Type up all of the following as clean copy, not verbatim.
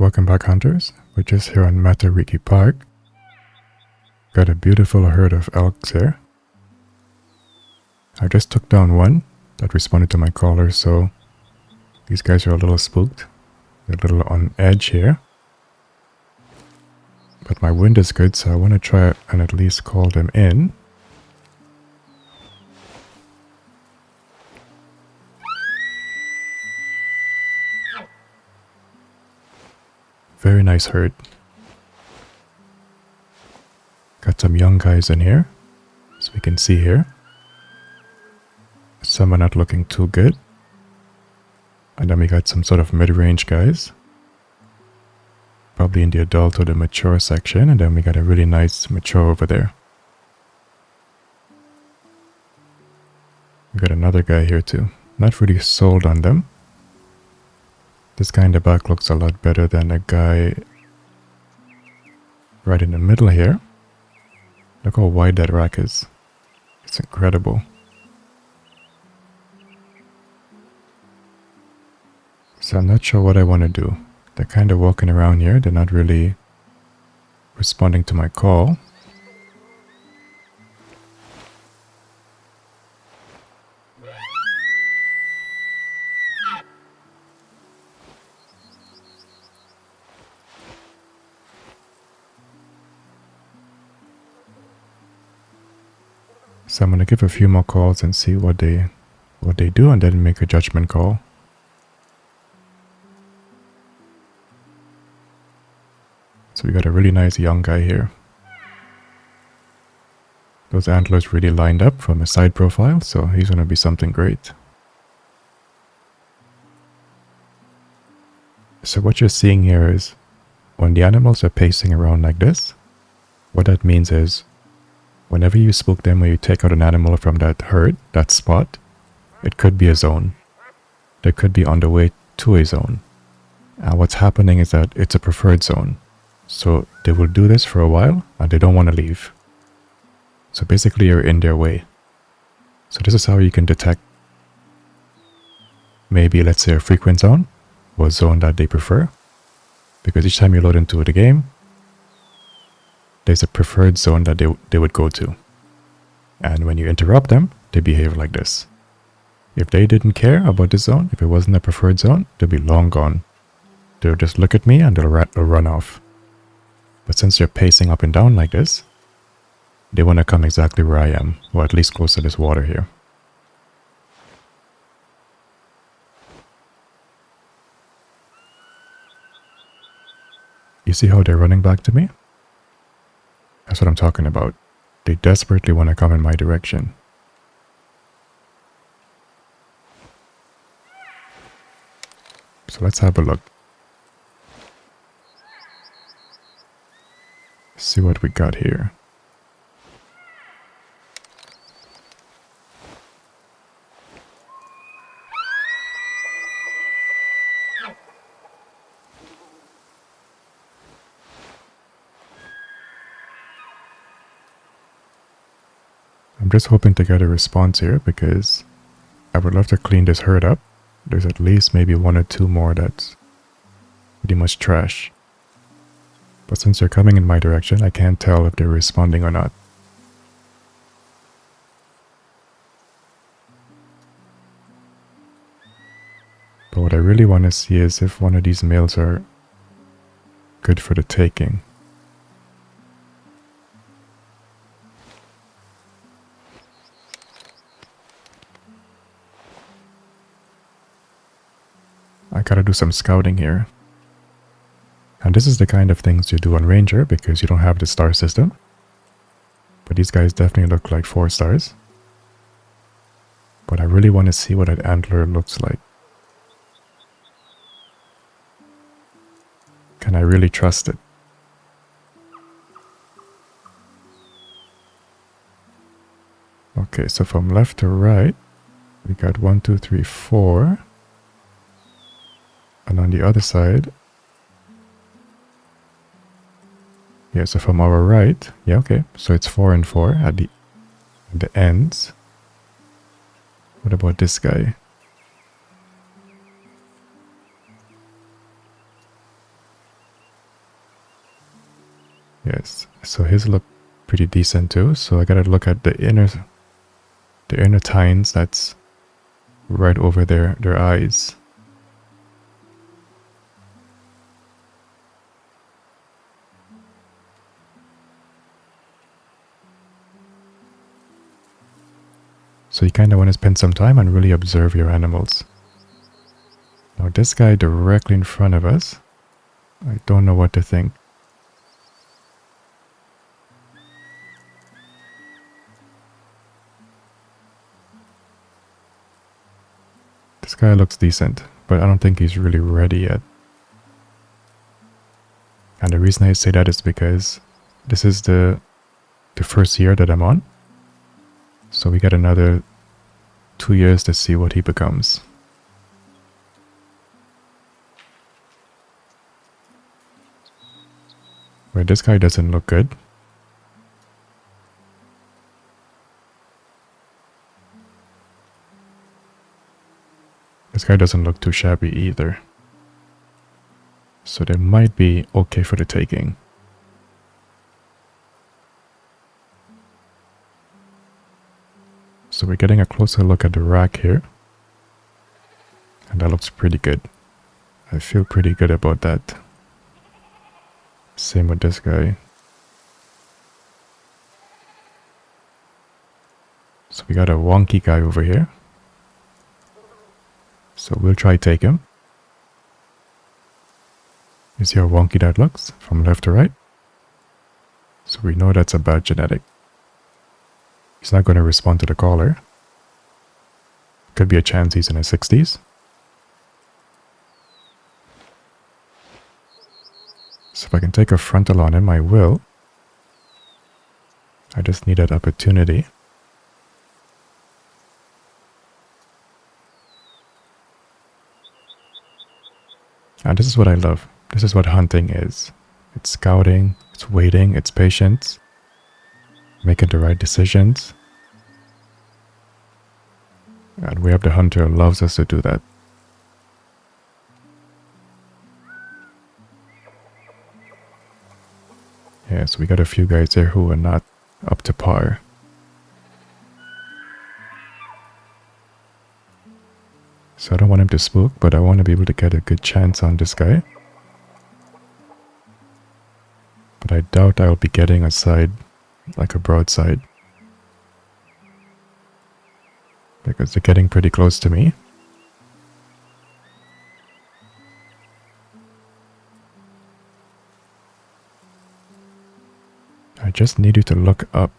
Welcome back, hunters. We're just here on Matariki Park. Got a beautiful herd of elks here. I just took down one that responded to my caller, so these guys are a little spooked. They're a little on edge here. But my wind is good, so I want to try and at least call them in. Very nice herd. Got some young guys in here, as we can see here. Some are not looking too good. And then we got some sort of mid-range guys. Probably in the adult or the mature section. And then we got a really nice mature over there. We got another guy here too. Not really sold on them. This guy in the back looks a lot better than the guy right in the middle here. Look how wide that rack is. It's incredible. So I'm not sure what I want to do. They're kind of walking around here. They're not really responding to my call. So I'm going to give a few more calls and see what they do, and then make a judgment call. So we got a really nice young guy here. Those antlers really lined up from a side profile, so he's going to be something great. So what you're seeing here is when the animals are pacing around like this, what that means is whenever you spook them or you take out an animal from that herd, that spot, it could be a zone. They could be on the way to a zone. And what's happening is that it's a preferred zone. So they will do this for a while and they don't want to leave. So basically you're in their way. So this is how you can detect maybe, let's say, a frequent zone or a zone that they prefer. Because each time you load into the game, there's a preferred zone that they would go to. And when you interrupt them, they behave like this. If they didn't care about this zone, if it wasn't a preferred zone, they'll be long gone. They'll just look at me and they'll run off. But since they're pacing up and down like this, they want to come exactly where I am, or at least close to this water here. You see how they're running back to me? That's what I'm talking about. They desperately want to come in my direction. So let's have a look. See what we got here. I'm just hoping to get a response here because I would love to clean this herd up. There's at least maybe one or two more that's pretty much trash. But since they're coming in my direction, I can't tell if they're responding or not. But what I really want to see is if one of these males are good for the taking. I gotta do some scouting here. And this is the kind of things you do on Ranger because you don't have the star system. But these guys definitely look like 4 stars. But I really want to see what that antler looks like. Can I really trust it? Okay, so from left to right, we got 1, 2, 3, 4. And on the other side, yeah, so from our right, yeah, okay, so it's 4 and 4 at the ends. What about this guy? Yes, so his look pretty decent too. So I gotta look at the inner tines that's right over their eyes. So you kind of want to spend some time and really observe your animals. Now this guy directly in front of us, I don't know what to think. This guy looks decent, but I don't think he's really ready yet. And the reason I say that is because this is the first year that I'm on. So we got another 2 years to see what he becomes. Where this guy doesn't look good. This guy doesn't look too shabby either. So they might be okay for the taking. So we're getting a closer look at the rack here. And that looks pretty good. I feel pretty good about that. Same with this guy. So we got a wonky guy over here. So we'll try take him. You see how wonky that looks from left to right? So we know that's a bad genetic. He's not going to respond to the caller. Could be a chance he's in his 60s. So if I can take a frontal on him, I will. I just need that opportunity. And this is what I love. This is what hunting is. It's scouting, it's waiting, it's patience, making the right decisions. And we have the hunter who loves us to do that. Yeah, so we got a few guys there who are not up to par. So I don't want him to spook, but I want to be able to get a good chance on this guy. But I doubt I'll be getting a side, like a broadside. Because they're getting pretty close to me. I just need you to look up.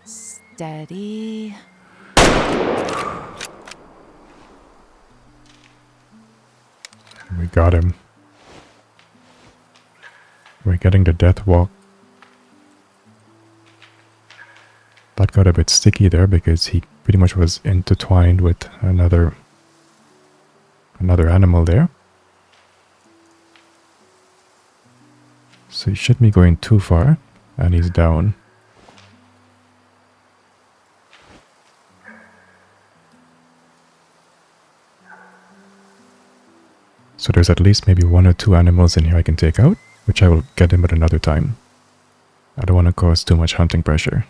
Steady. We got him. We're getting the death walk. That got a bit sticky there because he pretty much was intertwined with another animal there. So he shouldn't be going too far, and he's down. So there's at least maybe 1 or 2 animals in here I can take out, which I will get him at another time. I don't want to cause too much hunting pressure.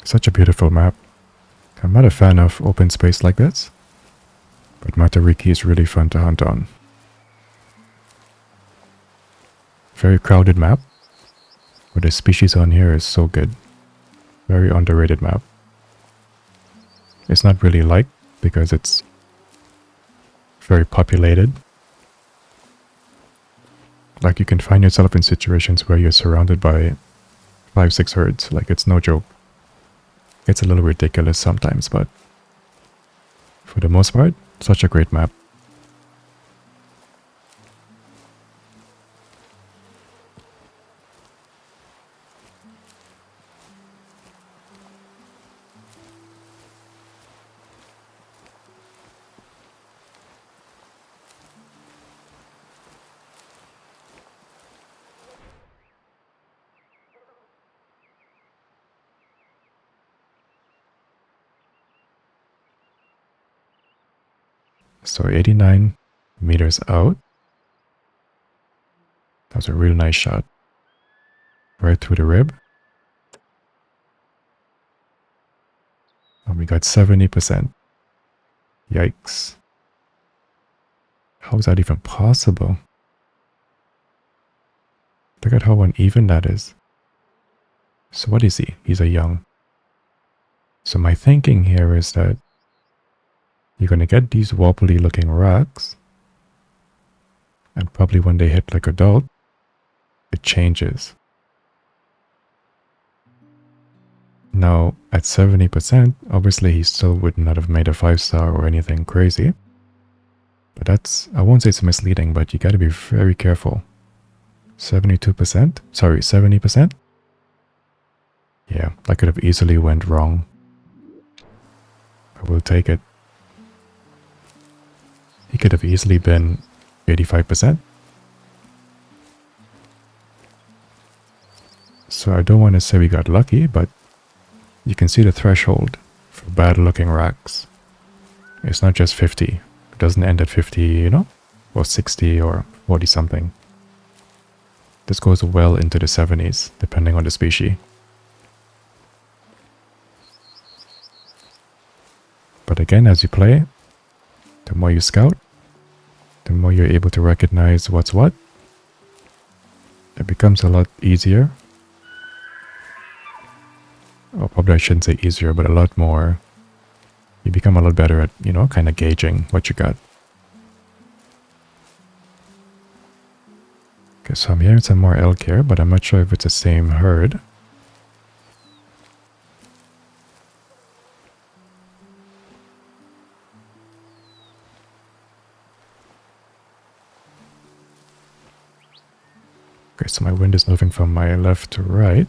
Such a beautiful map. I'm not a fan of open space like this, but Matariki is really fun to hunt on. Very crowded map, but the species on here is so good. Very underrated map. It's not really liked because it's very populated. Like you can find yourself in situations where you're surrounded by 5-6 herds. Like it's no joke. It's a little ridiculous sometimes, but for the most part, such a great map. So 89 meters out. That was a real nice shot. Right through the rib. And we got 70%. Yikes. How is that even possible? Look at how uneven that is. So what is he? He's a young. So my thinking here is that you're going to get these wobbly looking rocks. And probably when they hit like adult, it changes. Now at 70%, obviously he still would not have made a 5-star or anything crazy. But that's, I won't say it's misleading, but you got to be very careful. 72%? Sorry, 70%? Yeah, that could have easily went wrong. I will take it. He could have easily been 85%. So I don't want to say we got lucky, but you can see the threshold for bad looking racks. It's not just 50. It doesn't end at 50, you know, or 60 or 40 something. This goes well into the 70s, depending on the species. But again, as you play, the more you scout, the more you're able to recognize what's what. It becomes a lot easier. Or probably I shouldn't say easier, but a lot more. You become a lot better at, you know, kind of gauging what you got. Okay, so I'm hearing some more elk here, but I'm not sure if it's the same herd. Okay, so my wind is moving from my left to right.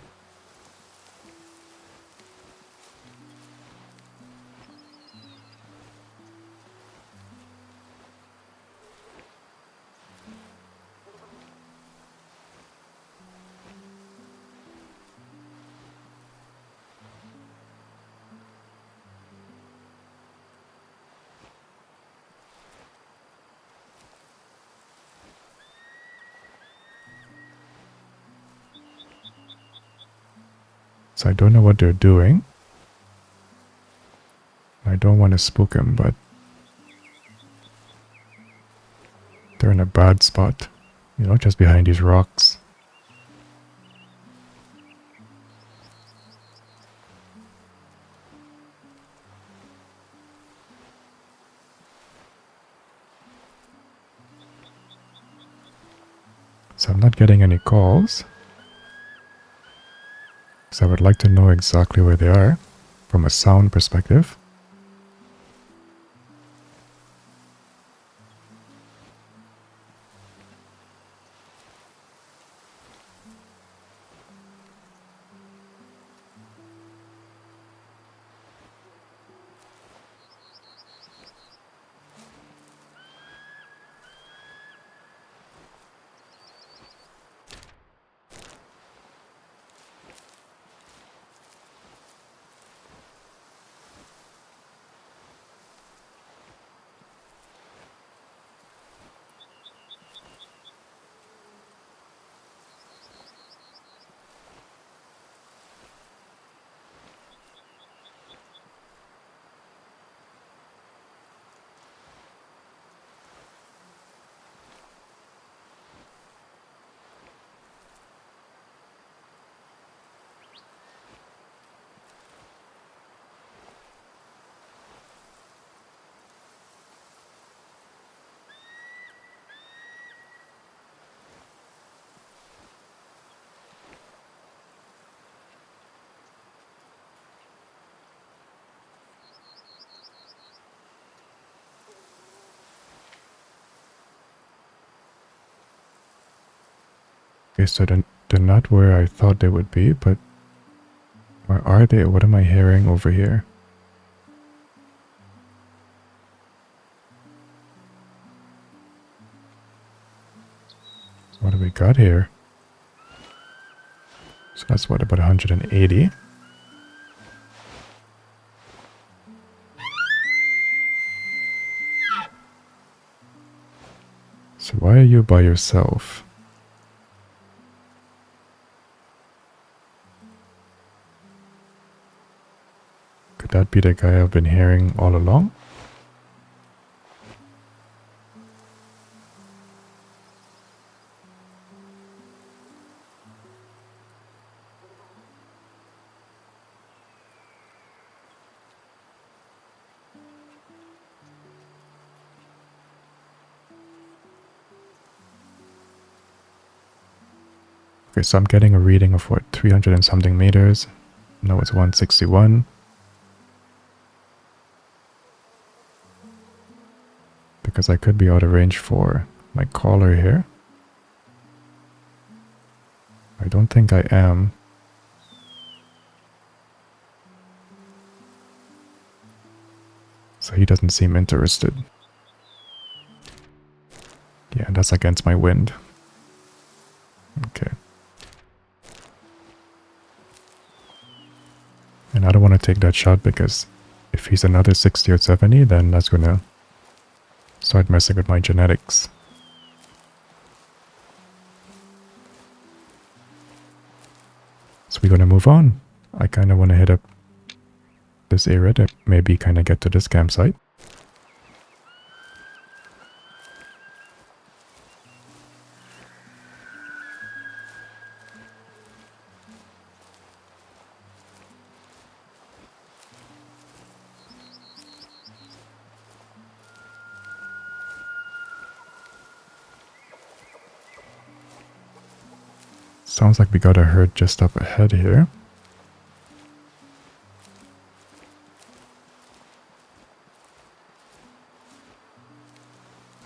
So I don't know what they're doing. I don't want to spook them, but they're in a bad spot. You know, just behind these rocks. So I'm not getting any calls. So I would like to know exactly where they are from a sound perspective. Okay, so they're not where I thought they would be, but where are they? What am I hearing over here? What do we got here? So that's what, about 180? why are you by yourself? Could that be the guy I've been hearing all along? Okay, so I'm getting a reading of what, 300 and something meters. No, it's 161. Because I could be out of range for my caller here. I don't think I am. So he doesn't seem interested. Yeah, that's against my wind. Okay. And I don't want to take that shot because if he's another 60 or 70, then that's going to start messing with my genetics. So we're going to move on. I kind of want to hit up this area to maybe kind of get to this campsite. Sounds like we got a herd just up ahead here.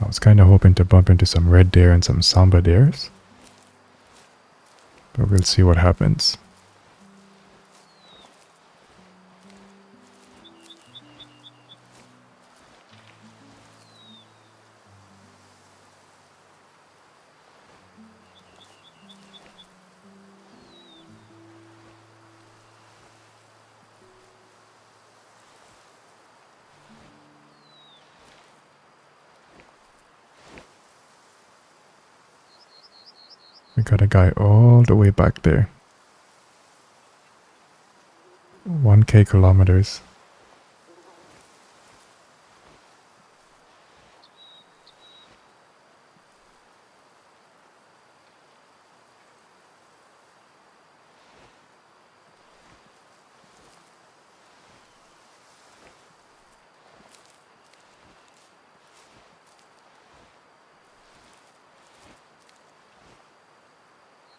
I was kind of hoping to bump into some red deer and some Sambar deers. But we'll see what happens. We got a guy all the way back there. 1K kilometers.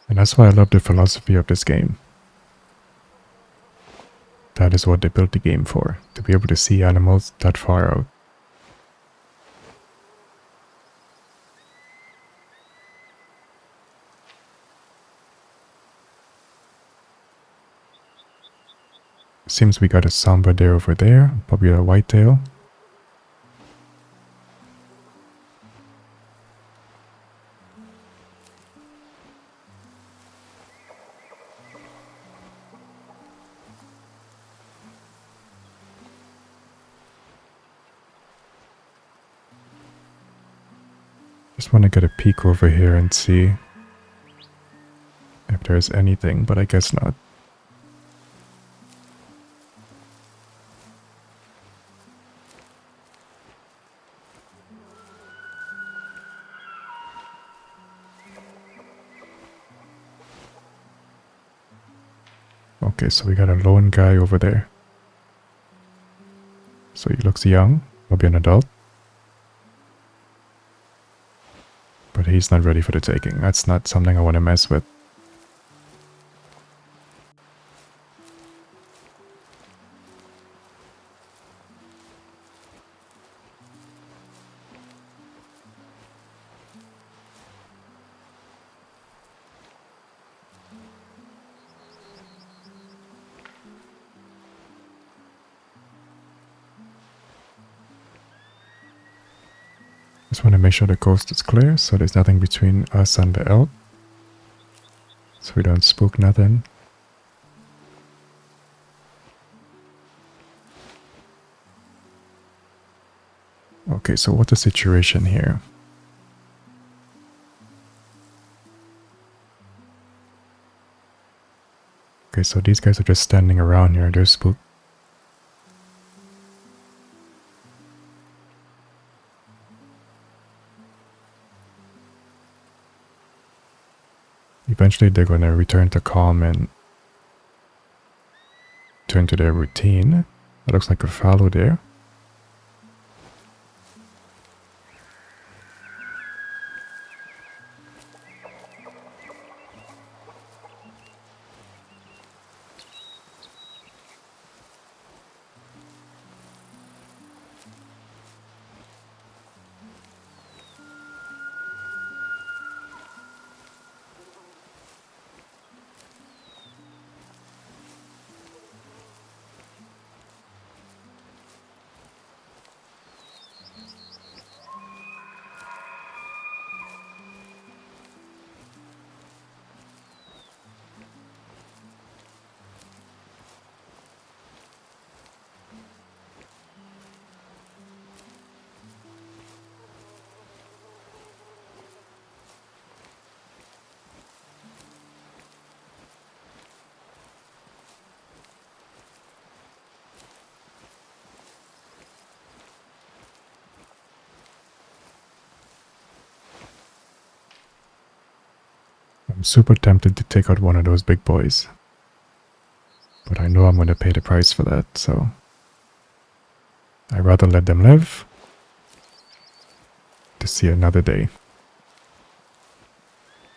And that's why I love the philosophy of this game. That is what they built the game for, to be able to see animals that far out. Seems we got a Sambar deer over there, probably a whitetail. Just want to get a peek over here and see if there's anything, but I guess not. Okay, so we got a lone guy over there. So he looks young, maybe an adult. But he's not ready for the taking. That's not something I want to mess with. Just want to make sure the coast is clear, so there's nothing between us and the elk. So we don't spook nothing. Okay, so what's the situation here? Okay, so these guys are just standing around here. They're spooked. Eventually they're going to return to calm and turn to their routine. That looks like a fallow there. I'm super tempted to take out one of those big boys. But I know I'm going to pay the price for that, so I'd rather let them live to see another day.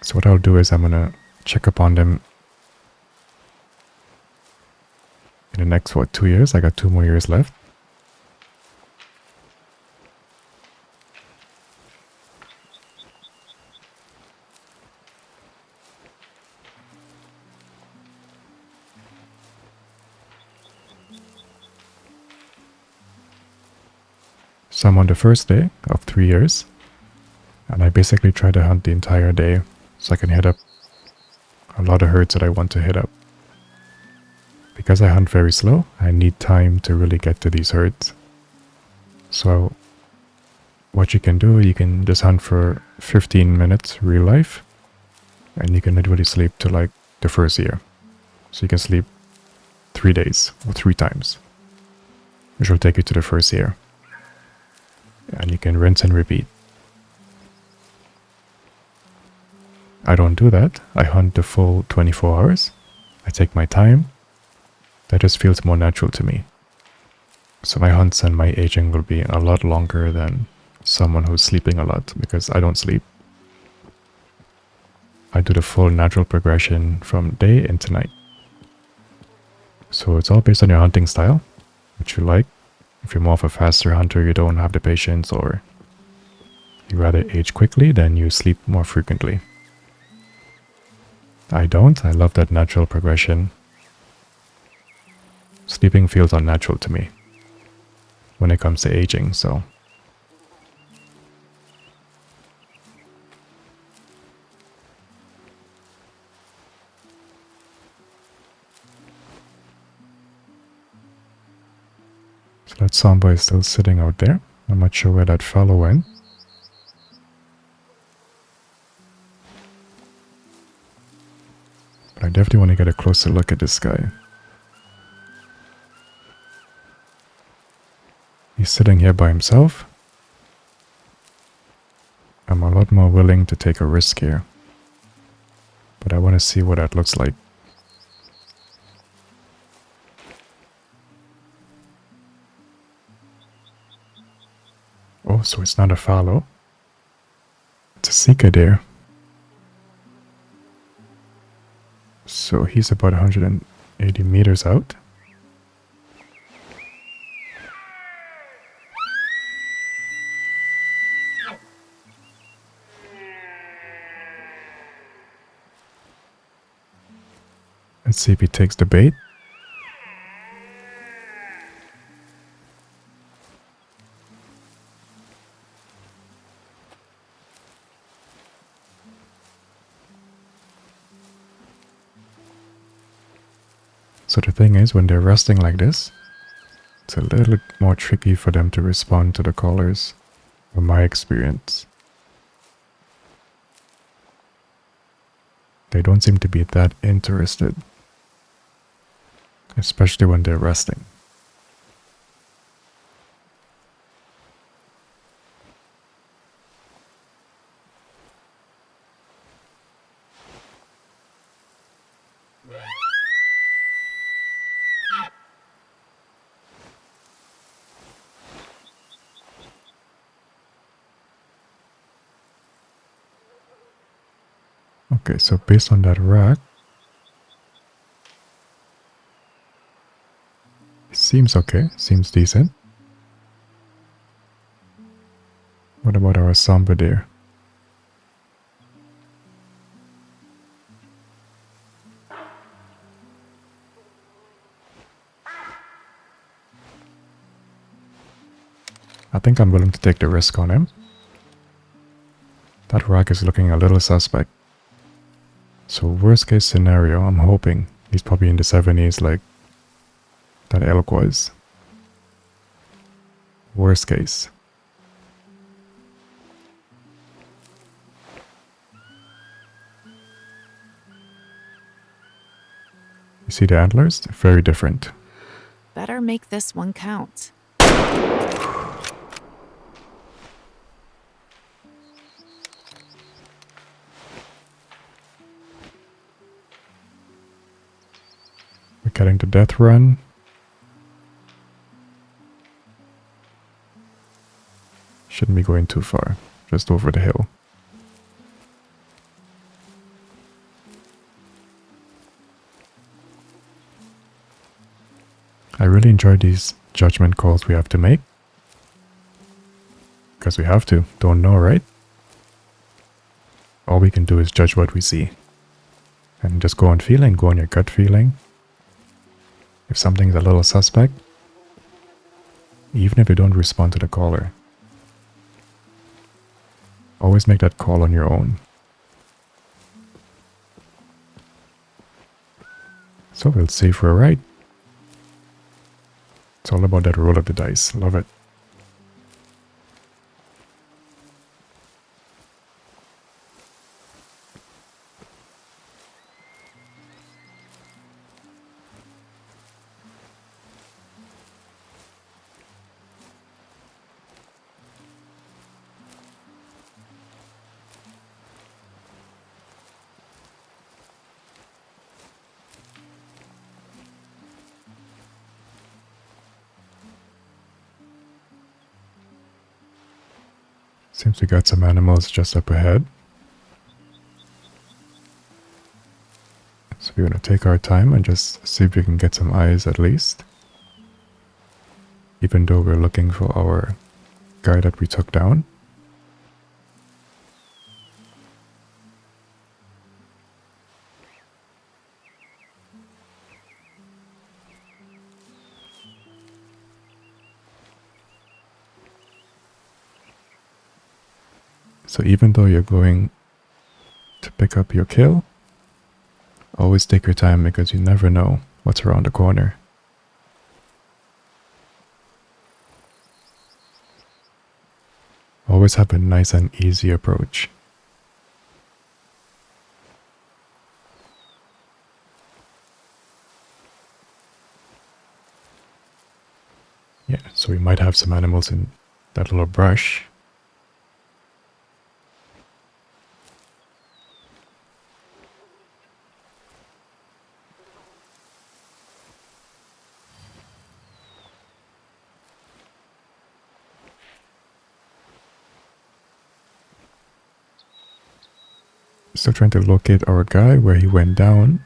So what I'll do is I'm going to check up on them in the next, 2 years? I got 2 more years left. So I'm on the first day of 3 years, and I basically try to hunt the entire day so I can hit up a lot of herds that I want to hit up. Because I hunt very slow, I need time to really get to these herds. So what you can do, you can just hunt for 15 minutes real life, and you can literally sleep to like the first year. So you can sleep 3 days or 3 times, which will take you to the first year. And you can rinse and repeat. I don't do that. I hunt the full 24 hours. I take my time. That just feels more natural to me. So my hunts and my aging will be a lot longer than someone who's sleeping a lot, because I don't sleep. I do the full natural progression from day into night. So it's all based on your hunting style, what you like. If you're more of a faster hunter, you don't have the patience, or you rather age quickly, then you sleep more frequently. I don't. I love that natural progression. Sleeping feels unnatural to me when it comes to aging, so. So that Sambar is still sitting out there. I'm not sure where that fellow went. But I definitely want to get a closer look at this guy. He's sitting here by himself. I'm a lot more willing to take a risk here. But I want to see what that looks like. Oh, so it's not a fallow. It's a seeker deer. So he's about 180 meters out. Let's see if he takes the bait. So the thing is, when they're resting like this, it's a little more tricky for them to respond to the callers, from my experience. They don't seem to be that interested. especially when they're resting. Okay, so based on that rack, seems okay, seems decent. What about our Sambar there? I think I'm willing to take the risk on him. That rack is looking a little suspect. So worst case scenario, I'm hoping he's probably in the 70s like that elk was. Worst case. You see the antlers? They're very different. Better make this one count. We're getting the death run. Shouldn't be going too far. Just over the hill. I really enjoy these judgment calls we have to make. Because we have to. Don't know, right? All we can do is judge what we see. And just go on feeling, go on your gut feeling. If something's a little suspect, even if you don't respond to the caller, always make that call on your own. So we'll see if we're right. It's all about that roll of the dice. Love it. Seems we got some animals just up ahead. So we're going to take our time and just see if we can get some eyes at least. Even though we're looking for our guy that we took down. So even though you're going to pick up your kill, always take your time because you never know what's around the corner. Always have a nice and easy approach. Yeah, so we might have some animals in that little brush. Still trying to locate our guy where he went down.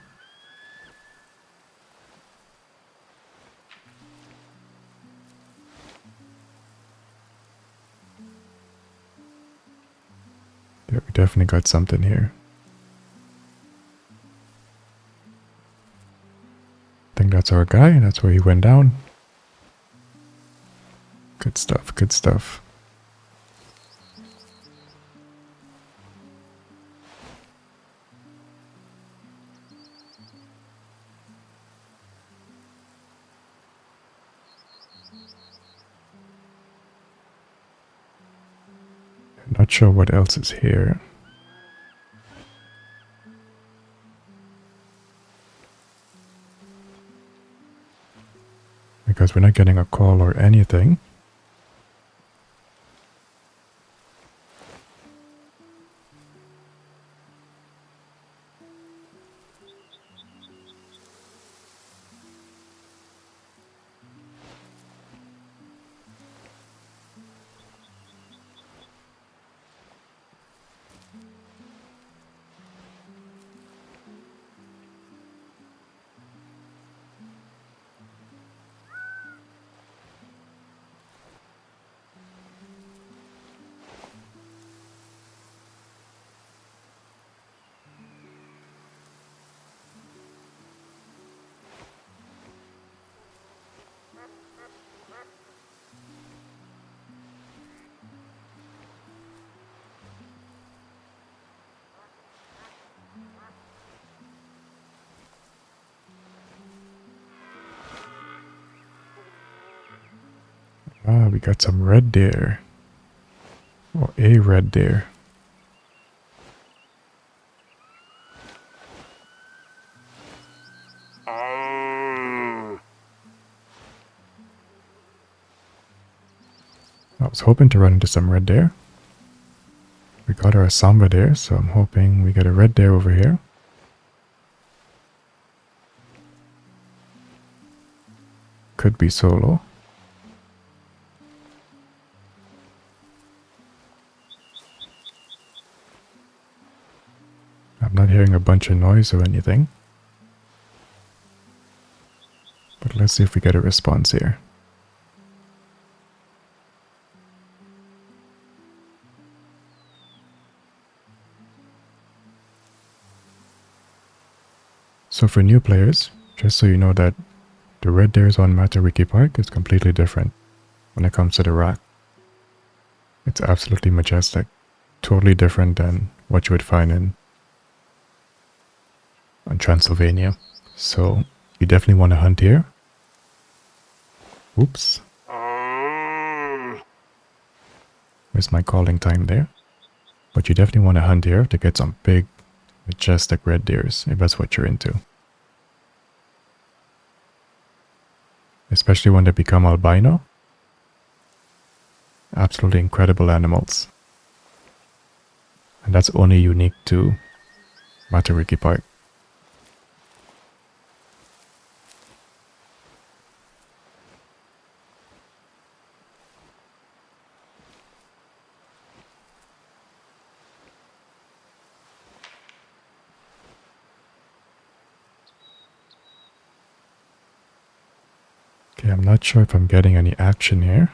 Yeah, we definitely got something here. I think that's our guy. That's where he went down. Good stuff, good stuff. Not sure what else is here. because we're not getting a call or anything. Ah, we got some red deer. Or a red deer. I was hoping to run into some red deer. We got our Sambar deer, so I'm hoping we get a red deer over here. Could be solo. I'm not hearing a bunch of noise or anything. But let's see if we get a response here. So for new players, just so you know that the red deers on Matariki Park is completely different when it comes to the rock. It's absolutely majestic. Totally different than what you would find on Transylvania. So you definitely want to hunt here. Oops. Missed my calling time there. But you definitely want to hunt here to get some big, majestic red deers, if that's what you're into. Especially when they become albino. Absolutely incredible animals. And that's only unique to Matariki Park. Okay, I'm not sure if I'm getting any action here.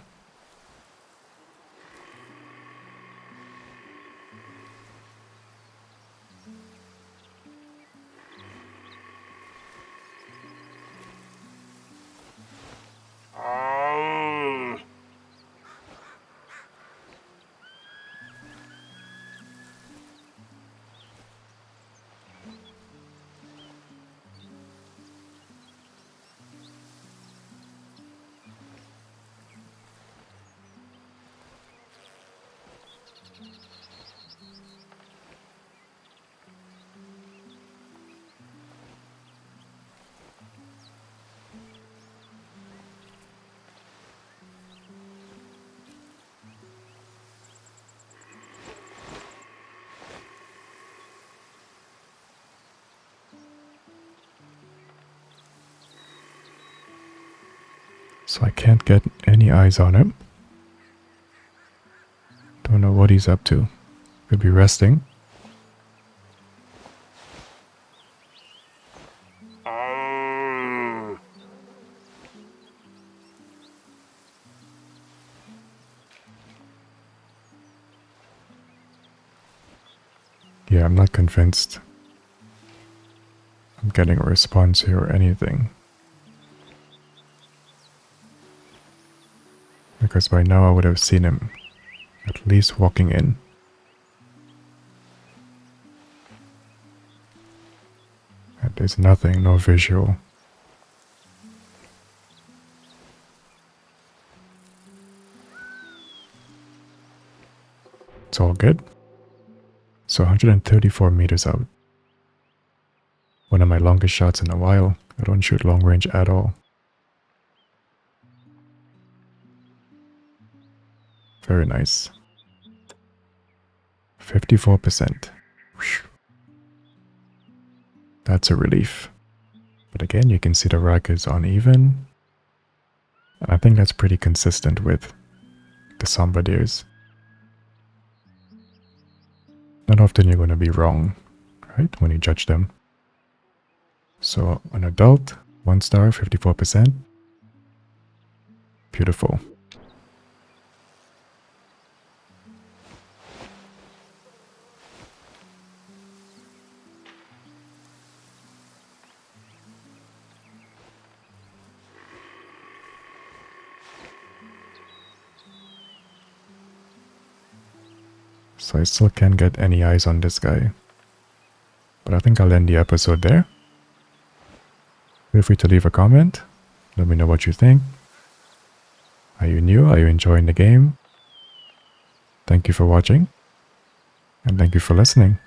So I can't get any eyes on him. Don't know what he's up to. Could be resting. Yeah, I'm not convinced I'm getting a response here or anything. Because by now I would have seen him at least walking in. And there's nothing, no visual. It's all good. So 134 meters out. One of my longest shots in a while. I don't shoot long range at all. Very nice. 54%. Whew. That's a relief. But again, you can see the rock is uneven. And I think that's pretty consistent with the Sambar deers. Not often you're going to be wrong, right, when you judge them. So an adult, 1 star, 54%. Beautiful. So I still can't get any eyes on this guy. But I think I'll end the episode there. Feel free to leave a comment. Let me know what you think. Are you new? Are you enjoying the game? Thank you for watching. And thank you for listening.